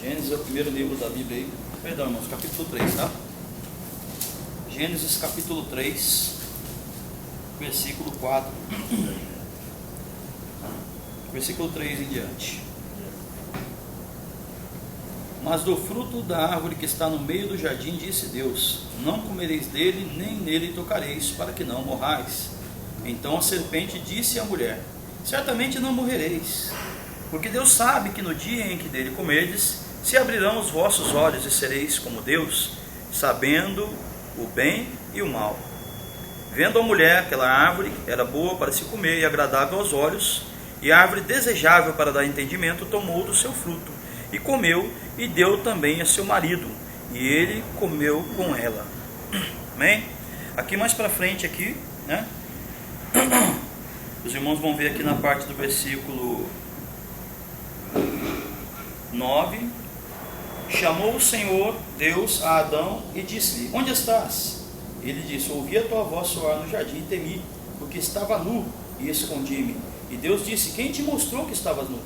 Gênesis é o primeiro livro da Bíblia aí. Perdão, irmãos, capítulo 3, tá? Gênesis capítulo 3, versículo 4. Versículo 3 em diante. Mas do fruto da árvore que está no meio do jardim, disse Deus: não comereis dele, nem nele tocareis, para que não morrais. Então a serpente disse à mulher: certamente não morrereis, porque Deus sabe que no dia em que dele comerdes, se abrirão os vossos olhos e sereis como Deus, sabendo o bem e o mal. Vendo a mulher aquela árvore era boa para se comer e agradável aos olhos, e árvore desejável para dar entendimento, tomou do seu fruto e comeu, e deu também a seu marido, e ele comeu com ela. Amém? Aqui mais para frente aqui, né? Os irmãos vão ver aqui na parte do versículo 9. Chamou o Senhor Deus a Adão e disse-lhe: onde estás? Ele disse: ouvi a tua voz soar no jardim e temi, porque estava nu e escondi-me. E Deus disse: quem te mostrou que estavas nu?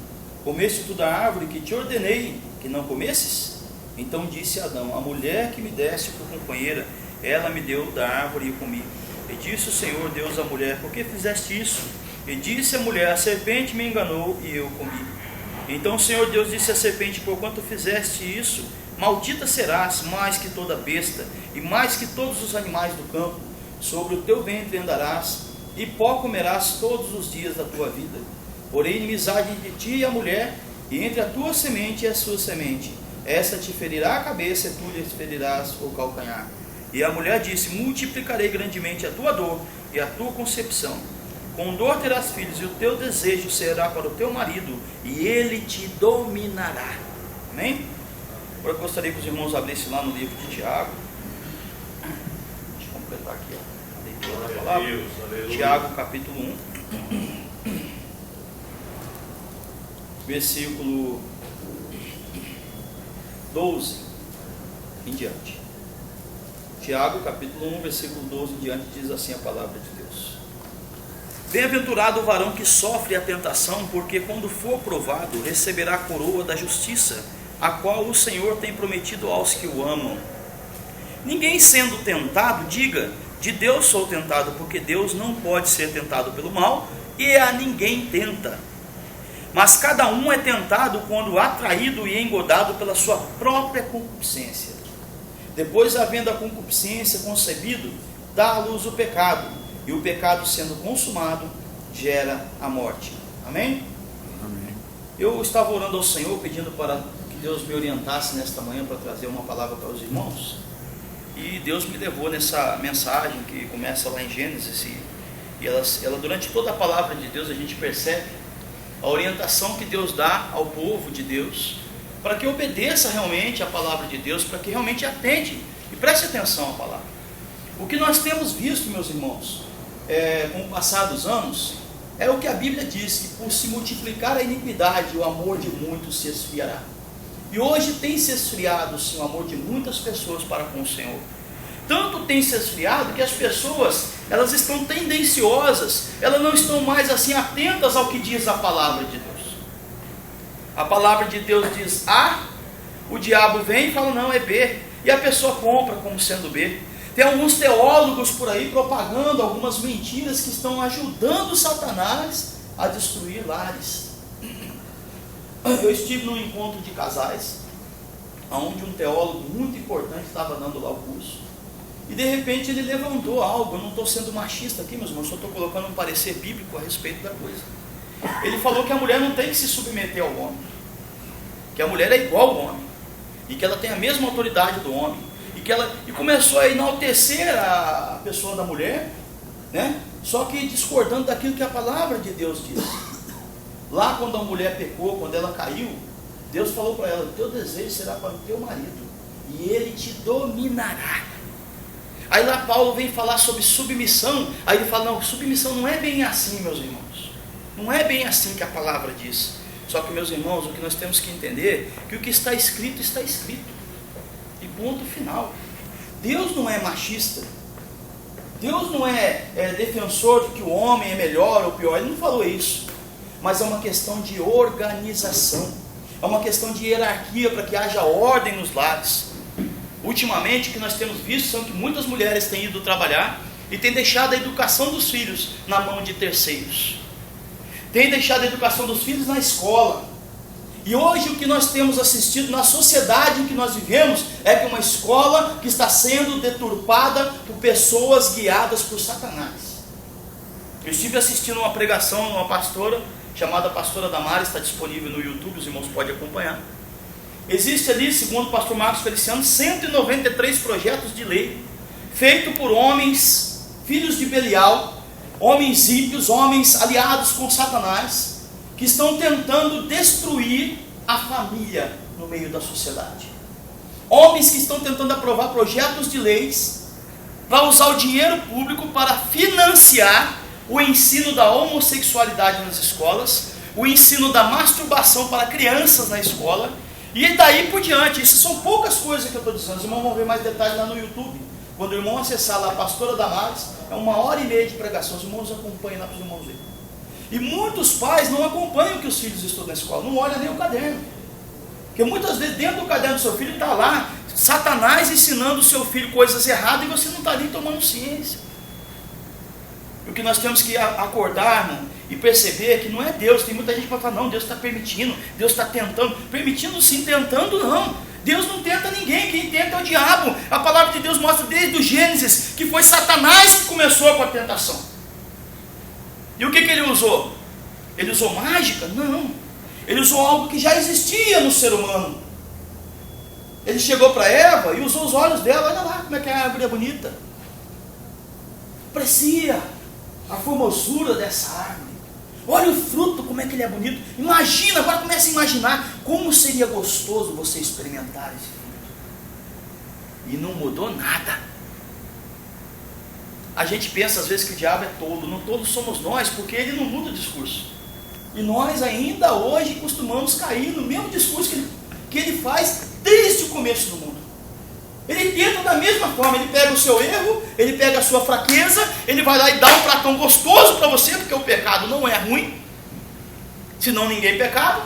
Comeste tu da árvore que te ordenei que não comesses? Então disse Adão: a mulher que me deste por companheira, ela me deu da árvore e eu comi. E disse o Senhor Deus à mulher: por que fizeste isso? E disse a mulher: a serpente me enganou e eu comi. Então o Senhor Deus disse à serpente: porquanto fizeste isso, maldita serás mais que toda besta, e mais que todos os animais do campo. Sobre o teu ventre andarás, e pó comerás todos os dias da tua vida. Porém inimizade entre ti e a mulher, e entre a tua semente e a sua semente. Esta te ferirá a cabeça, e tu lhe ferirás o calcanhar. E a mulher disse: multiplicarei grandemente a tua dor e a tua concepção. Com dor terás filhos, e o teu desejo será para o teu marido, e ele te dominará. Amém? Agora eu gostaria que os irmãos abrissem lá no livro de Tiago. Deixa eu completar aqui a leitura da palavra. Aleluia. Tiago capítulo 1, versículo 12 em diante. Tiago capítulo 1, versículo 12 em diante, diz assim a palavra de Deus: bem-aventurado o varão que sofre a tentação, porque quando for provado, receberá a coroa da justiça, a qual o Senhor tem prometido aos que o amam. Ninguém sendo tentado, diga: de Deus sou tentado, porque Deus não pode ser tentado pelo mal, e a ninguém tenta. Mas cada um é tentado quando atraído e engodado pela sua própria concupiscência. Depois, havendo a concupiscência concebido, dá à luz o pecado, e o pecado sendo consumado, gera a morte. Amém? Amém. Eu estava orando ao Senhor, pedindo para que Deus me orientasse nesta manhã para trazer uma palavra para os irmãos. E Deus me levou nessa mensagem que começa lá em Gênesis. E ela durante toda a palavra de Deus, a gente percebe a orientação que Deus dá ao povo de Deus, para que obedeça realmente a palavra de Deus, para que realmente atente e preste atenção à palavra. O que nós temos visto, meus irmãos, com o passar dos anos, é o que a Bíblia diz, que por se multiplicar a iniquidade, o amor de muitos se esfriará. E hoje tem se esfriado sim o amor de muitas pessoas para com o Senhor. Tanto tem se esfriado que as pessoas, elas estão tendenciosas, elas não estão mais assim atentas ao que diz a palavra de Deus. A palavra de Deus diz A, o diabo vem e fala não, é B, e a pessoa compra como sendo B. Tem alguns teólogos por aí propagando algumas mentiras que estão ajudando Satanás a destruir lares. Eu estive num encontro de casais, onde um teólogo muito importante estava dando lá o curso. E de repente ele levantou algo. Eu não estou sendo machista aqui, meus irmãos, só estou colocando um parecer bíblico a respeito da coisa. Ele falou que a mulher não tem que se submeter ao homem, que a mulher é igual ao homem, e que ela tem a mesma autoridade do homem, e começou a enaltecer a pessoa da mulher, né? Só que discordando daquilo que a palavra de Deus diz. Lá quando a mulher pecou, quando ela caiu, Deus falou para ela: o teu desejo será para o teu marido, e ele te dominará. Aí lá Paulo vem falar sobre submissão. Aí ele fala: não, submissão não é bem assim, meus irmãos. Não é bem assim que a palavra diz. Só que, meus irmãos, o que nós temos que entender é que o que está escrito, está escrito. E ponto final. Deus não é machista. Deus não é defensor de que o homem é melhor ou pior. Ele não falou isso. Mas é uma questão de organização. é uma questão de hierarquia para que haja ordem nos lares. Ultimamente, o que nós temos visto são que muitas mulheres têm ido trabalhar e têm deixado a educação dos filhos na mão de terceiros. Têm deixado a educação dos filhos na escola. E hoje o que nós temos assistido na sociedade em que nós vivemos é que uma escola que está sendo deturpada por pessoas guiadas por Satanás. Eu estive assistindo uma pregação de uma pastora chamada Pastora Damares, está disponível no YouTube, os irmãos podem acompanhar. Existe ali, segundo o pastor Marcos Feliciano, 193 projetos de lei, feitos por homens, filhos de Belial, homens ímpios, homens aliados com Satanás, que estão tentando destruir a família no meio da sociedade. Homens que estão tentando aprovar projetos de leis para usar o dinheiro público para financiar o ensino da homossexualidade nas escolas, o ensino da masturbação para crianças na escola, e daí por diante. Isso são poucas coisas que eu estou dizendo. Os irmãos vão ver mais detalhes lá no YouTube. Quando o irmão acessar lá a Pastora Damares, é 1h30 de pregação. Os irmãos acompanham lá para os irmãos verem. E muitos pais não acompanham o que os filhos estudam na escola, não olham nem o caderno. Porque muitas vezes dentro do caderno do seu filho está lá Satanás ensinando o seu filho coisas erradas e você não está ali tomando ciência. O que nós temos que acordar, irmão, e perceber que não é Deus. Tem muita gente que vai falar, não, Deus está permitindo, Deus está tentando. Permitindo sim, tentando não. Deus não tenta ninguém, quem tenta é o diabo. A palavra de Deus mostra desde o Gênesis que foi Satanás que começou com a tentação. E o que ele usou? Ele usou mágica? Não. Ele usou algo que já existia no ser humano. Ele chegou para Eva e usou os olhos dela. Olha lá como é que a árvore é bonita. Aprecia a formosura dessa árvore. Olha o fruto, como é que ele é bonito. Imagina, agora comece a imaginar como seria gostoso você experimentar esse fruto. E não mudou nada. A gente pensa às vezes que o diabo é tolo. Não tolo somos nós, porque ele não muda o discurso. E nós ainda hoje costumamos cair no mesmo discurso que ele faz desde o começo do mundo. Ele tenta da mesma forma. Ele pega o seu erro, ele pega a sua fraqueza, ele vai lá e dá um pratão gostoso para você, porque o pecado não é ruim, senão ninguém pecava.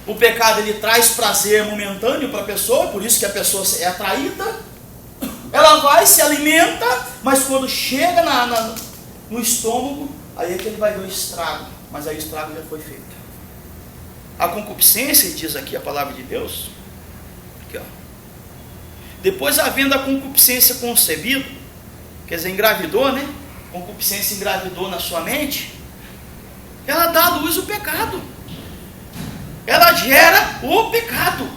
O pecado ele traz prazer momentâneo para a pessoa, por isso que a pessoa é atraída. Ela vai, se alimenta, mas quando chega no estômago, aí é que ele vai ver o estrago. Mas aí o estrago já foi feito. A concupiscência, diz aqui a palavra de Deus, aqui ó, depois havendo a concupiscência concebido, quer dizer, engravidou, né? Concupiscência engravidou na sua mente, ela dá à luz o pecado. Ela gera o pecado.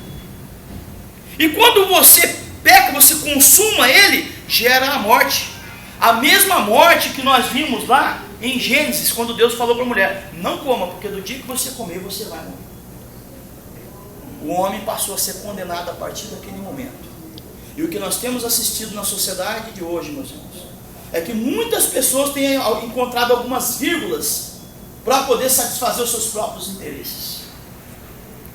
E quando você peca, você consuma ele, gera a morte. A mesma morte que nós vimos lá em Gênesis, quando Deus falou para a mulher, não coma, porque do dia que você comer, você vai morrer. O homem passou a ser condenado a partir daquele momento. E o que nós temos assistido na sociedade de hoje, meus irmãos, é que muitas pessoas têm encontrado algumas vírgulas para poder satisfazer os seus próprios interesses.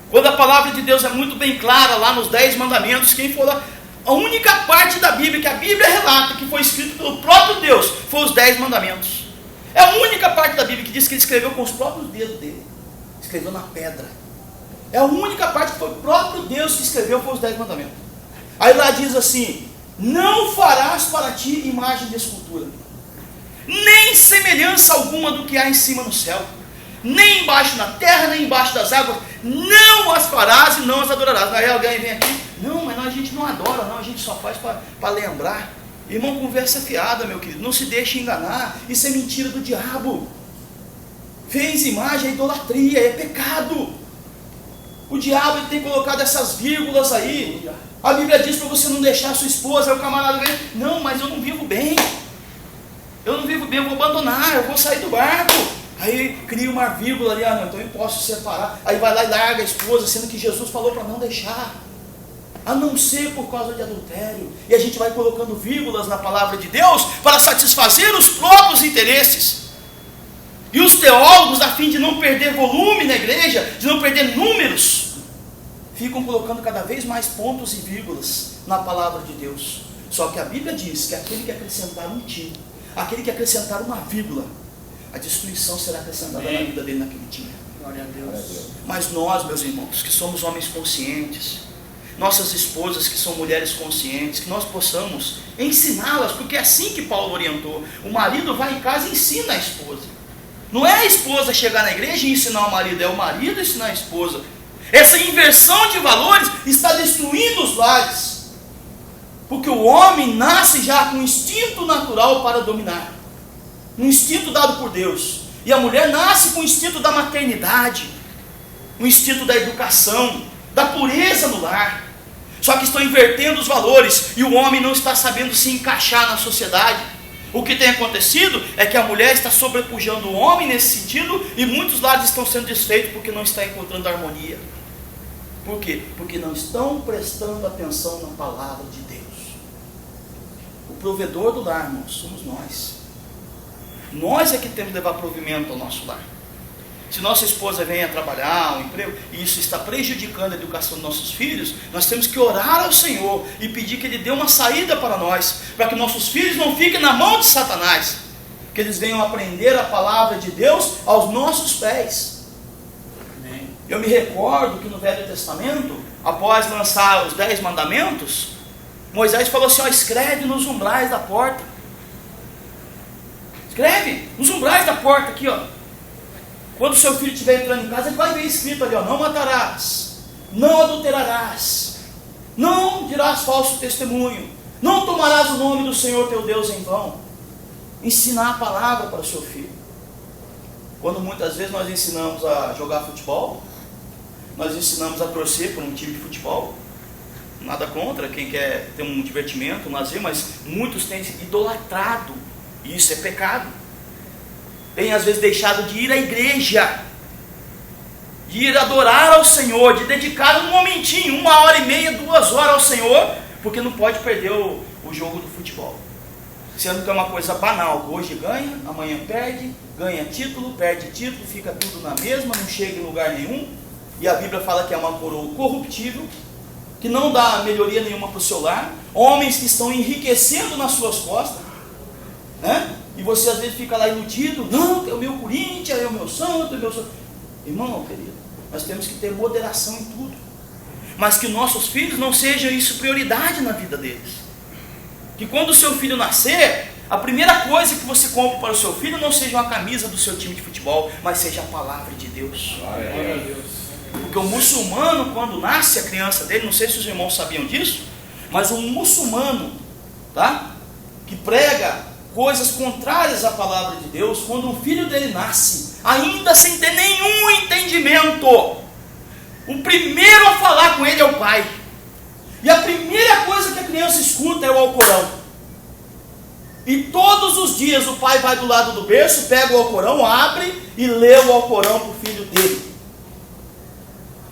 Quando a palavra de Deus é muito bem clara lá nos 10 mandamentos, quem for lá, a única parte da Bíblia que a Bíblia relata que foi escrito pelo próprio Deus foi os 10 mandamentos. É a única parte da Bíblia que diz que ele escreveu com os próprios dedos dele, escreveu na pedra. É a única parte que foi o próprio Deus que escreveu, foi os 10 mandamentos. Aí lá diz assim, não farás para ti imagem de escultura, nem semelhança alguma do que há em cima no céu, nem embaixo na terra, nem embaixo das águas, não as farás e não as adorarás. Aí alguém vem aqui, não, mas a gente não adora, não, a gente só faz para lembrar. Irmão, conversa fiada, meu querido, não se deixe enganar, isso é mentira do diabo. Fez imagem, é idolatria, é pecado. O diabo ele tem colocado essas vírgulas aí. A Bíblia diz para você não deixar a sua esposa. Aí o camarada vem, não, mas eu não vivo bem. Eu não vivo bem, eu vou abandonar, eu vou sair do barco. Aí cria uma vírgula ali, não, então eu posso separar. Aí vai lá e larga a esposa, sendo que Jesus falou para não deixar. A não ser por causa de adultério. E a gente vai colocando vírgulas na palavra de Deus para satisfazer os próprios interesses. E os teólogos, a fim de não perder volume na igreja, de não perder números, ficam colocando cada vez mais pontos e vírgulas na palavra de Deus. Só que a Bíblia diz que aquele que acrescentar um tio, aquele que acrescentar uma vírgula, a destruição será acrescentada na vida dele naquele dia. Glória a Deus. Mas nós, meus irmãos, que somos homens conscientes, nossas esposas que são mulheres conscientes, que nós possamos ensiná-las, porque é assim que Paulo orientou. O marido vai em casa e ensina a esposa. Não é a esposa chegar na igreja e ensinar o marido, é o marido ensinar a esposa. Essa inversão de valores está destruindo os lares, porque o homem nasce já com um instinto natural para dominar, um instinto dado por Deus, e a mulher nasce com o instinto da maternidade, o instinto da educação, da pureza no lar. Só que estão invertendo os valores, e o homem não está sabendo se encaixar na sociedade. O que tem acontecido é que a mulher está sobrepujando o homem nesse sentido, e muitos lares estão sendo desfeitos porque não está encontrando harmonia. Por quê? Porque não estão prestando atenção na palavra de Deus. O provedor do lar, irmãos, somos nós. Nós é que temos que levar provimento ao nosso lar. Se nossa esposa vem a trabalhar, um emprego, e isso está prejudicando a educação dos nossos filhos, nós temos que orar ao Senhor e pedir que Ele dê uma saída para nós, para que nossos filhos não fiquem na mão de Satanás, que eles venham aprender a palavra de Deus aos nossos pés. Amém. Eu me recordo que no Velho Testamento, após lançar os 10 mandamentos, Moisés falou assim: escreve nos umbrais da porta. Escreve nos umbrais da porta aqui, Quando o seu filho estiver entrando em casa, ele vai ver escrito ali, não matarás, não adulterarás, não dirás falso testemunho, não tomarás o nome do Senhor teu Deus em vão. Ensinar a palavra para o seu filho. Quando muitas vezes nós ensinamos a jogar futebol, nós ensinamos a torcer por um time de futebol, nada contra quem quer ter um divertimento, um lazer, mas muitos têm idolatrado, e isso é pecado. Tem às vezes deixado de ir à igreja, de ir adorar ao Senhor, de dedicar um momentinho, 1h30, 2 horas ao Senhor, porque não pode perder o jogo do futebol. Sendo que é uma coisa banal, hoje ganha, amanhã perde, ganha título, perde título, fica tudo na mesma, não chega em lugar nenhum, e a Bíblia fala que é uma coroa corruptível, que não dá melhoria nenhuma para o seu lar, homens que estão enriquecendo nas suas costas, né? E você às vezes fica lá iludido, não, é o meu Corinthians, é o meu santo, é o meu santo. Irmão, querido, nós temos que ter moderação em tudo, mas que nossos filhos não sejam isso prioridade na vida deles. Que quando o seu filho nascer, a primeira coisa que você compra para o seu filho não seja uma camisa do seu time de futebol, mas seja a palavra de Deus. Glória a Deus. Porque o muçulmano, quando nasce a criança dele, não sei se os irmãos sabiam disso, mas um muçulmano, tá, que prega coisas contrárias à palavra de Deus, quando um filho dele nasce, ainda sem ter nenhum entendimento, o primeiro a falar com ele é o pai, e a primeira coisa que a criança escuta é o Alcorão, e todos os dias o pai vai do lado do berço, pega o Alcorão, abre e lê o Alcorão para o filho dele.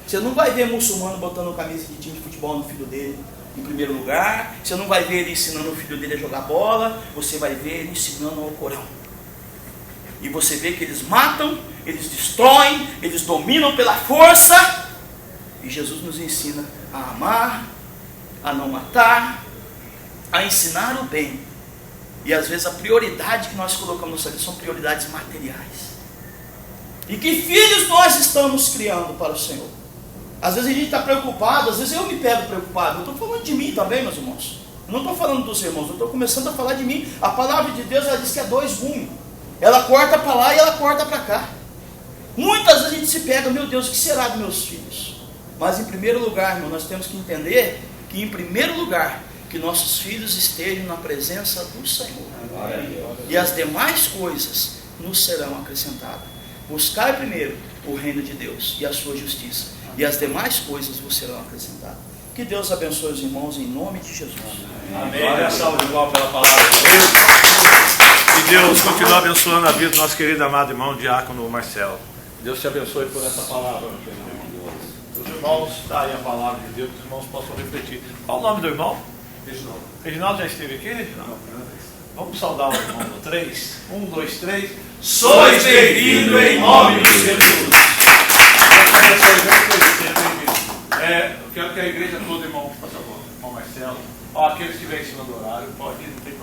Você não vai ver muçulmano botando camisa de time de futebol no filho dele em primeiro lugar, você não vai ver ele ensinando o filho dele a jogar bola, você vai ver ele ensinando o Alcorão. E você vê que eles matam, eles destroem, eles dominam pela força, e Jesus nos ensina a amar, a não matar, a ensinar o bem. E às vezes a prioridade que nós colocamos aqui são prioridades materiais. E que filhos nós estamos criando para o Senhor? Às vezes a gente está preocupado, às vezes eu me pego preocupado. Eu estou falando de mim também, meus irmãos. Eu não estou falando dos irmãos, eu estou começando a falar de mim. A palavra de Deus, ela diz que é 2 gumes. Ela corta para lá e ela corta para cá. Muitas vezes a gente se pega, meu Deus, o que será dos meus filhos? Mas em primeiro lugar, irmão, nós temos que entender que em primeiro lugar, que nossos filhos estejam na presença do Senhor. E as demais coisas nos serão acrescentadas. Buscai primeiro o reino de Deus e a sua justiça, e as demais coisas vos serão acrescentadas. Que Deus abençoe os irmãos em nome de Jesus. Amém. Glória, salve de palmas pela palavra de Deus. Que Deus continue abençoando a vida do nosso querido amado irmão Diácono Marcelo. Deus te abençoe por essa palavra, meu querido. Os irmãos, está aí a palavra de Deus, que os irmãos possam refletir. Qual o nome do irmão? Reginaldo. Reginaldo já esteve aqui, Reginaldo? Vamos saudar o irmão no 3. 1, 2, 3. Sois bem-vindo em nome de Jesus. Eu quero que a igreja toda, irmão, por favor, irmão Marcelo, aqueles que vêm em cima do horário, pode ir, não tem problema.